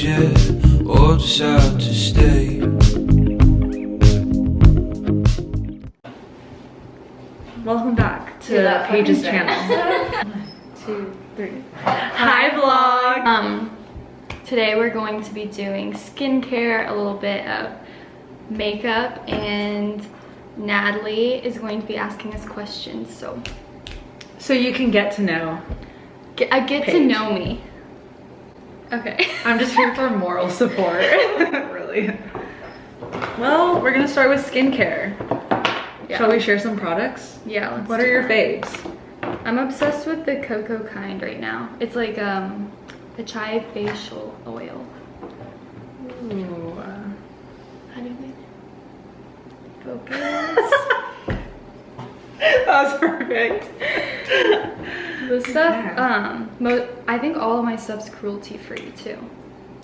exit or decide to stay. Welcome back to Paige's channel. 1, 2, 3. Hi vlog! Today we're going to be doing skincare, a little bit of makeup, and Natalie is going to be asking us questions, So you can get to know get to Paige. know me. Okay. I'm just here for moral support, really. Well, we're gonna start with skincare. Yeah. Shall we share some products? Yeah, let's What do are your that. faves? I'm obsessed with the cocoa kind right now. It's like a chai facial oil. Ooh. How do we focus? That was perfect. The stuff, I think all of my stuff's cruelty free too.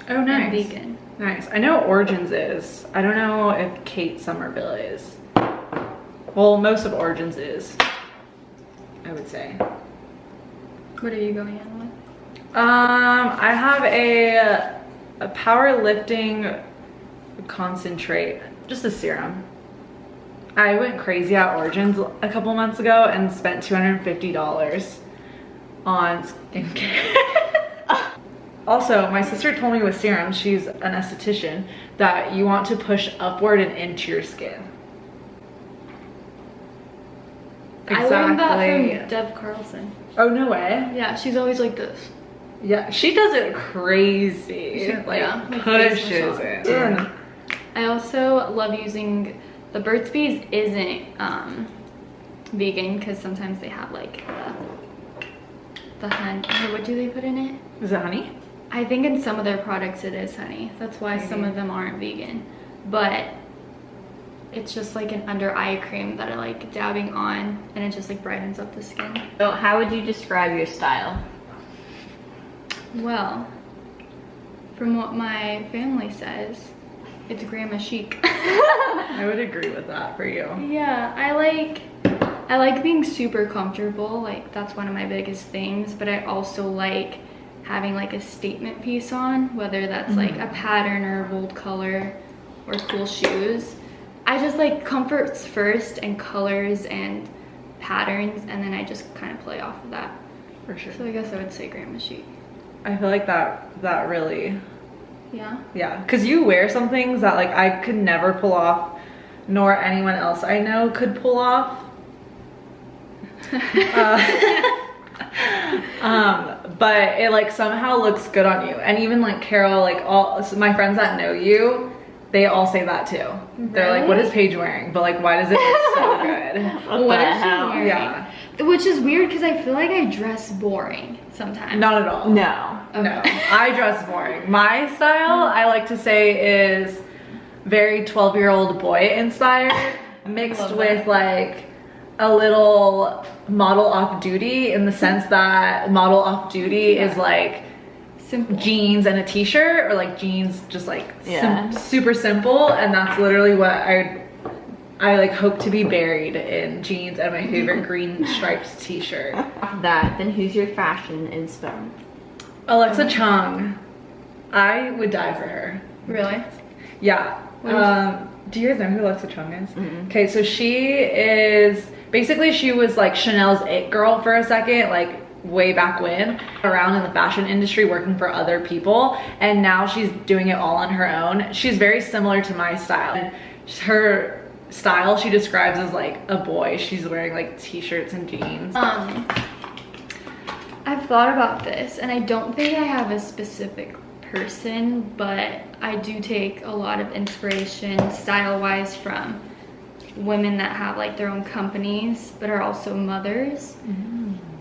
Oh, And nice. vegan. Nice. I know Origins is. I don't know if Kate Somerville is. Well, most of Origins is, I would say. What are you going in with? I have a powerlifting concentrate, just a serum. I went crazy at Origins a couple months ago and spent $250 on skincare. Also, my sister told me with serums, she's an esthetician, that you want to push upward and into your skin. I learned that from Deb Carlson. Oh, no way. Yeah, she's always like this. Yeah, she does it crazy. Yeah, like pushes face massage. it. Yeah. I also love using the Burt's Bees isn't vegan because sometimes they have like the honey. What do they put in it? Is it honey? I think in some of their products it is honey. That's why some of them aren't vegan. But it's just like an under eye cream that I like dabbing on, and it just like brightens up the skin. So how would you describe your style? Well, from what my family says, it's grandma chic. I would agree with that for you. Yeah, I like being super comfortable. Like that's one of my biggest things, but I also like having like a statement piece on, whether that's like a pattern or a bold color or cool shoes. I just like comforts first and colors and patterns, and then I just kind of play off of that. For sure. So I guess I would say grandma chic. I feel like that really, Yeah. yeah. Because you wear some things that like I could never pull off, nor anyone else I know could pull off. But it like somehow looks good on you. And even like Carol, like so my friends that know you, they all say that too. They're like, what is Paige wearing? But like, why does it look so good? What is she wearing? Yeah. Which is weird because I feel like I dress boring sometimes. Not at all. No. No, I dress boring. My style, I like to say, is very 12-year-old boy inspired, mixed with like a little model off duty, in the sense that model off duty is like Simple. jeans and a t-shirt, or like jeans just like Yeah. super simple, and that's literally what I like hope to be buried in, jeans and my favorite green striped t-shirt. After that, then who's your fashion inspo? Alexa Chung. I would die for her. Really? Yeah. Do you guys know who Alexa Chung is? Mm-mm. Okay, so she was like Chanel's it girl for a second, like way back when, around in the fashion industry working for other people, and now she's doing it all on her own. She's very similar to my style, and her style she describes as like a boy. She's wearing like t-shirts and jeans. I've thought about this, and I don't think I have a specific person, but I do take a lot of inspiration style-wise from women that have like their own companies but are also mothers.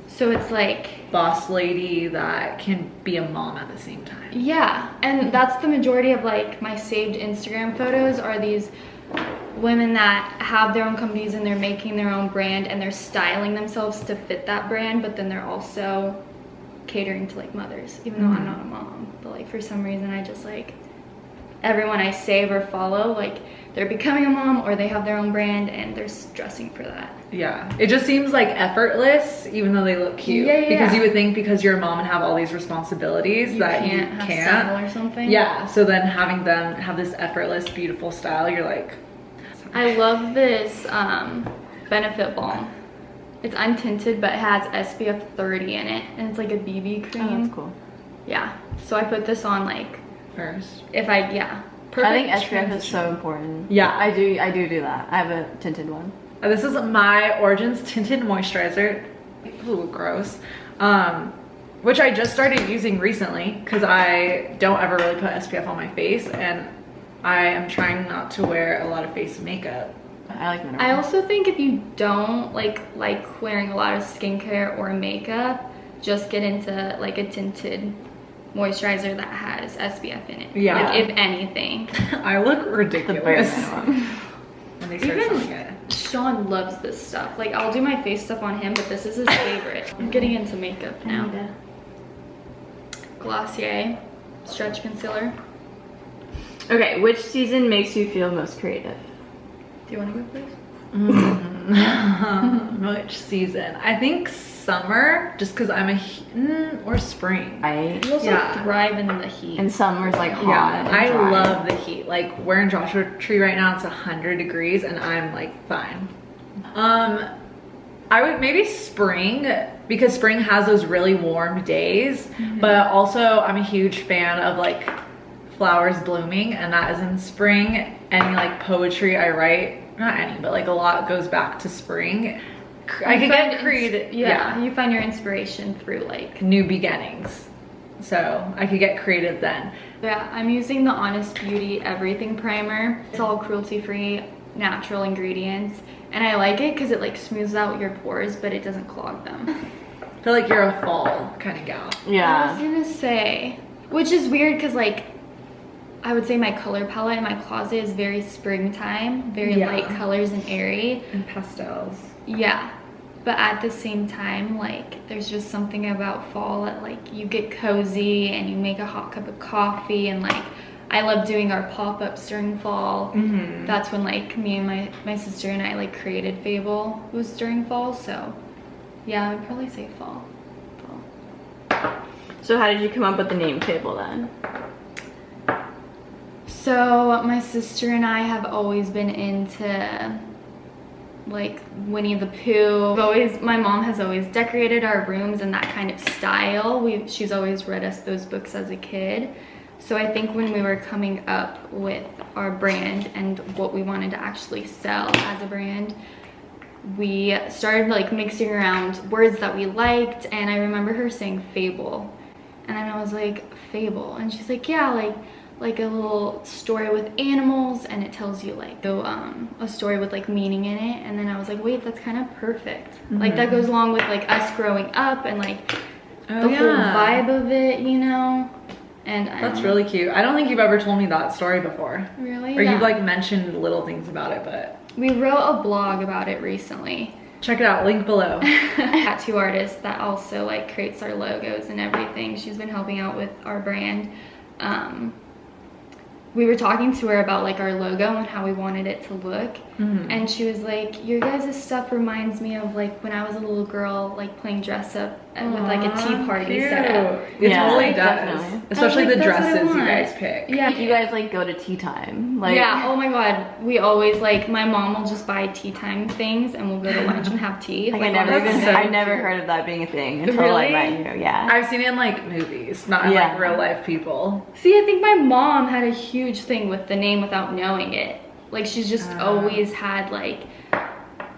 So it's like Boss lady that can be a mom at the same time. yeah, and that's the majority of like my saved Instagram photos are these women that have their own companies and they're making their own brand and they're styling themselves to fit that brand, but then they're also catering to like mothers, even though I'm not a mom. But like for some reason I just like everyone I save or follow, like they're becoming a mom or they have their own brand and they're dressing for that. Yeah, it just seems like effortless, even though they look cute. Yeah. Because you would think because you're a mom and have all these responsibilities that you have can't. style or something. Yeah, so then having them have this effortless, beautiful style, you're like. I love this Benefit Balm. It's untinted, but it has SPF 30 in it, and it's like a BB cream. Oh, that's cool. Yeah, so I put this on like First. if I Perfect I think SPF is transition. so important. Yeah. I do that. I have a tinted one. This is my Origins Tinted Moisturizer. Ooh, gross. Which I just started using recently because I don't ever really put SPF on my face, and I am trying not to wear a lot of face makeup. I like mineral. I also think if you don't like wearing a lot of skincare or makeup, just get into like a tinted moisturizer that has SPF in it. Yeah. Like if anything. I look the bare ridiculous minimum. when they start selling it. Sean loves this stuff. Like I'll do my face stuff on him, but this is his favorite. I'm getting into makeup now. Glossier Stretch Concealer. Okay, which season makes you feel most creative? Do you want to go please? Which season? I think summer, just because I'm or spring. Right? You also Yeah. thrive in the heat. And summer's like hot. Yeah, and I dry. love the heat. Like we're in Joshua Tree right now, it's 100 degrees and I'm like fine. I would maybe spring, because spring has those really warm days, but also I'm a huge fan of like flowers blooming, and that is in spring. Any like poetry I write, not any, but like a lot goes back to spring. I could get creative. Yeah, you find your inspiration through like new beginnings. So I could get creative then. yeah, I'm using the Honest Beauty Everything Primer. It's all cruelty-free, natural ingredients, and I like it because it like smooths out your pores, but it doesn't clog them. I feel like you're a fall kind of gal. I was Yeah. gonna say, which is weird because like I would say my color palette in my closet is very springtime, very Yeah. light colors and airy. And pastels. Yeah, but at the same time, like there's just something about fall that like you get cozy and you make a hot cup of coffee, and like I love doing our pop-ups during fall. That's when like me and my sister and I like created Fable was during fall, so yeah, I'd probably say fall. So how did you come up with the name Fable then? So my sister and I have always been into like Winnie the Pooh. My mom has always decorated our rooms in that kind of style. She's always read us those books as a kid. So I think when we were coming up with our brand and what we wanted to actually sell as a brand, we started like mixing around words that we liked, and I remember her saying Fable, and then I was like, Fable, and she's like, yeah, like a little story with animals, and it tells you like a story with like meaning in it. And then I was like, wait, that's kind of perfect. Like that goes along with like us growing up and like the whole vibe of it, you know. And That's really cute. I don't think you've ever told me that story before. really, Or yeah. you've like mentioned little things about it, but We wrote a blog about it recently. check it out, link below. Tattoo artist that also like creates our logos and everything. She's been helping out with our brand. We were talking to her about like our logo and how we wanted it to look, and she was like, your guys' stuff reminds me of like when I was a little girl, like playing dress up with like a tea party setup. It Yeah, totally does. definitely. Especially I was the like, that's what I dresses you want. guys pick. Yeah. You guys like go to tea time. Like Yeah, oh my god, we always like, my mom will just buy tea time things and we'll go to lunch and have tea. I never that's so I never cute. heard of that being a thing until I Really? met you. Yeah. I've seen it in like movies, not in Yeah. like real life people. See, I think my mom had a huge thing with the name without knowing it. Like she's just always had like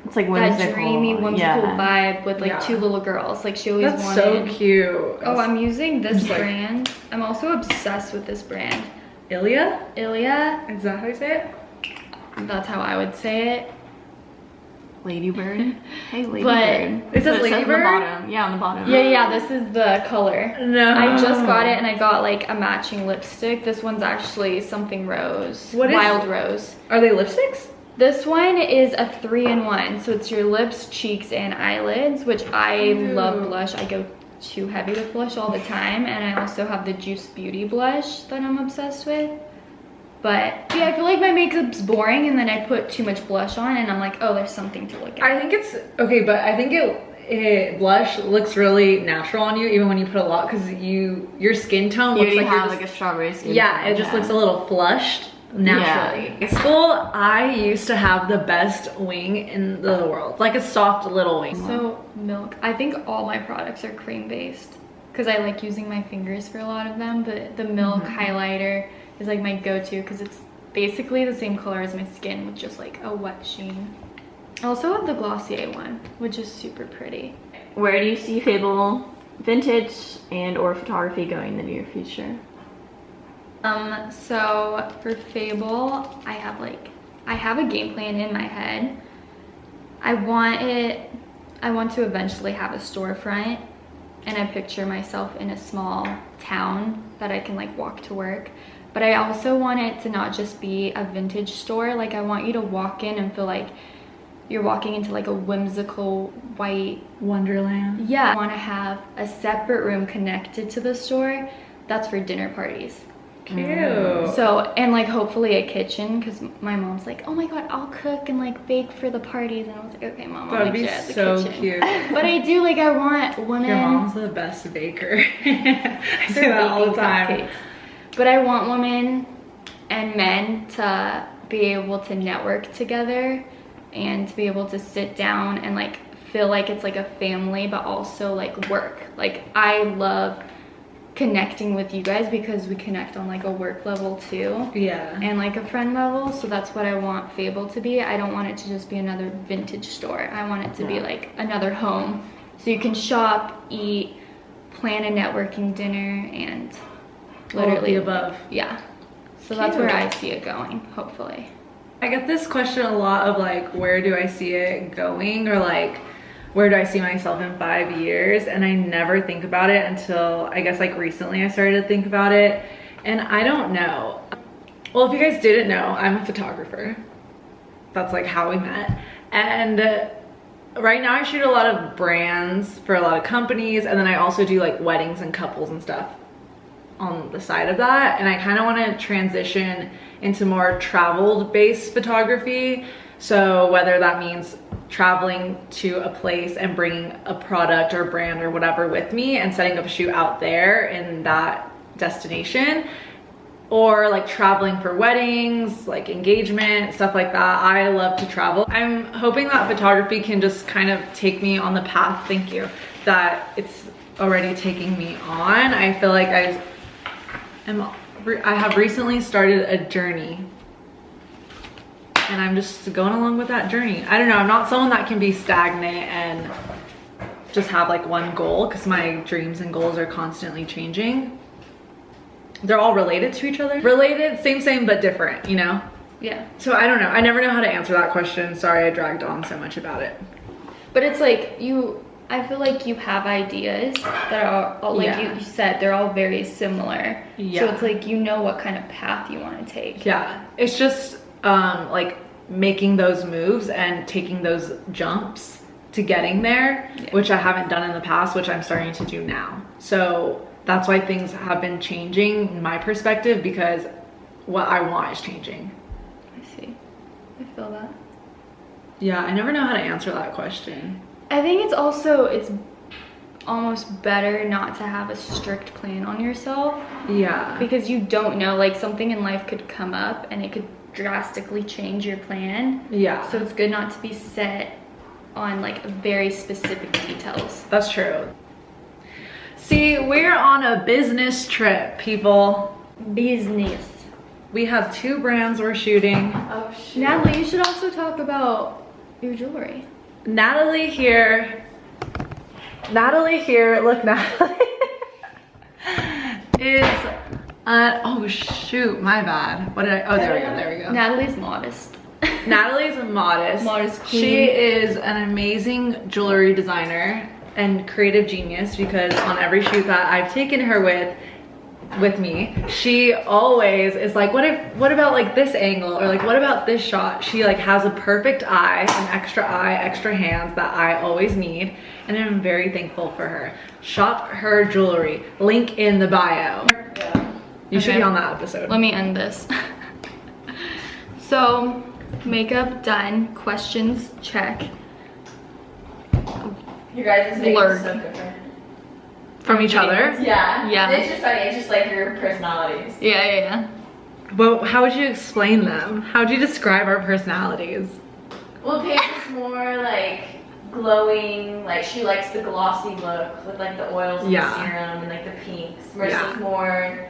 It's like that whimsical. dreamy, whimsical yeah. vibe with like Yeah. two little girls. Like she always That's wanted. so cute. Oh, I'm using this Just like- brand. I'm also obsessed with this brand. Ilia? Ilia, Is that how you say it? that's how I would say it. Ladybird. Hey, Ladybird. But- It says on the Ladybird? bottom. Yeah, on the bottom. Yeah, this is the color. No. I just got it and I got like a matching lipstick. This one's actually something rose. What is- Wild rose. Are they lipsticks? This one is a 3-in-1, so it's your lips, cheeks, and eyelids, which I love blush. I go too heavy with blush all the time, and I also have the Juice Beauty blush that I'm obsessed with. But yeah, I feel like my makeup's boring and then I put too much blush on and I'm like, oh, there's something to look at. I think it's okay, but I think it blush looks really natural on you even when you put a lot, because your skin tone looks like have like a strawberry skin. Yeah, it just looks a little flushed naturally. In school, I used to have the best wing in the world, like a soft little wing. So milk, I think all my products are cream based because I like using my fingers for a lot of them, but the milk highlighter is like my go-to because it's basically the same color as my skin with just like a wet sheen. I also have the Glossier one, which is super pretty. Where do you see Fable vintage and or photography going in the near future? So for Fable, I have a game plan in my head. I want to eventually have a storefront, and I picture myself in a small town that I can like walk to work. But I also want it to not just be a vintage store. Like I want you to walk in and feel like you're walking into like a whimsical white wonderland. Yeah, I want to have a separate room connected to the store that's for dinner parties. Cute. So, and like hopefully a kitchen, because my mom's like, oh my god, I'll cook and like bake for the parties, and I was like, okay mom, I'll That'd make be sure at the so kitchen. cute. But I do, like, I want women. Your mom's the best baker. I say that all the time. Cupcakes. But I want women and men to be able to network together and to be able to sit down and like feel like it's like a family, but also like work. Like I love connecting with you guys because we connect on like a work level too. Yeah. And like a friend level. So that's what I want Fable to be. I don't want it to just be another vintage store. I want it to be like another home. So you can shop, eat, plan a networking dinner, and literally all of the above. Yeah. So that's where I see it going, hopefully. I get this question a lot of like, where do I see it going, or like, where do I see myself in 5 years? And I never think about it until I guess like recently I started to think about it, and I don't know. Well, if you guys didn't know, I'm a photographer. That's like how we met. And right now I shoot a lot of brands for a lot of companies, and then I also do like weddings and couples and stuff on the side of that. And I kind of want to transition into more travel based photography. So whether that means traveling to a place and bringing a product or brand or whatever with me and setting up a shoot out there in that destination, or like traveling for weddings, like engagement, stuff like that. I love to travel. I'm hoping that photography can just kind of take me on the path, thank you, that it's already taking me on. I feel like I have recently started a journey, and I'm just going along with that journey. I don't know, I'm not someone that can be stagnant and just have like one goal, because my dreams and goals are constantly changing. They're all related to each other. Related, same, but different, you know? Yeah. So I don't know, I never know how to answer that question. Sorry I dragged on so much about it. But it's like I feel like you have ideas that are all, like you said, they're all very similar. Yeah. So it's like, you know what kind of path you want to take. Yeah, it's just like making those moves and taking those jumps to getting there, which I haven't done in the past, which I'm starting to do now. So that's why things have been changing in my perspective, because what I want is changing. I see. I feel that. Yeah, I never know how to answer that question. I think it's almost better not to have a strict plan on yourself. Yeah. Because you don't know, like something in life could come up and it could drastically change your plan. Yeah. So it's good not to be set on like very specific details. That's true. See, we're on a business trip, people. Business. We have 2 brands we're shooting. Oh shit. Natalie, you should also talk about your jewelry. Natalie here, look, Natalie is, oh shoot, my bad. What did I, oh, there we go. Natalie's modest. Natalie's modest. Modest queen. She is an amazing jewelry designer and creative genius, because on every shoot that I've taken her with me, she always is like, what about like this angle, or like what about this shot? She like has a perfect eye, extra hands that I always need, and I'm very thankful for her. Shop her jewelry, link in the bio. You should be on that episode. Let me end this. So, makeup done. Questions check. You guys' makeup Blurred. is so different. From each other? Yeah. Yeah. It's just funny. It's just like your personalities. Yeah. Well, how would you explain them? How would you describe our personalities? Well, Paige is more like glowing, like she likes the glossy look with like the oils and Yeah. the serum and like the pinks. Marissa's Yeah. more,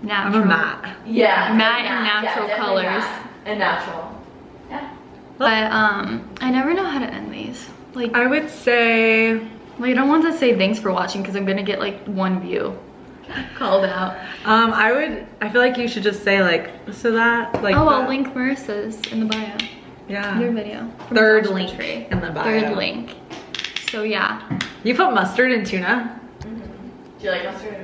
I'm Natural. a matte. yeah, Matte and natural definitely colors. matte and natural. But I never know how to end these. Like I would say, I don't want to say thanks for watching because I'm gonna get like 1 view called out. I feel like you should just say like, so that, like. Oh, I'll that- link Marissa's in the bio. Yeah. Their video. from Third Fashion link Tree. in the bio. Third link. So yeah. You put mustard in tuna? Do you like mustard?